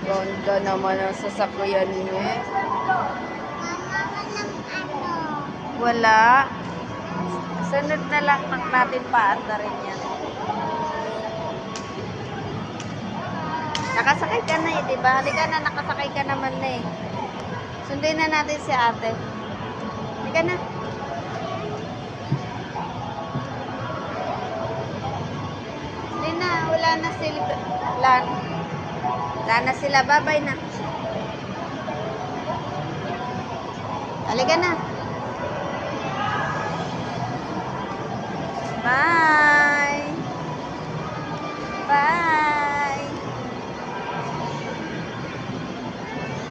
Ganda naman ang sasakyan niyo eh. Wala. Sunod na lang natin paanda rin yan. Nakasakay ka na eh, diba? Halika na, nakasakay ka naman na eh. Sundin na natin si ate. Halika na. Hindi na, wala na sila. Wala na sila, babay na. Halika na.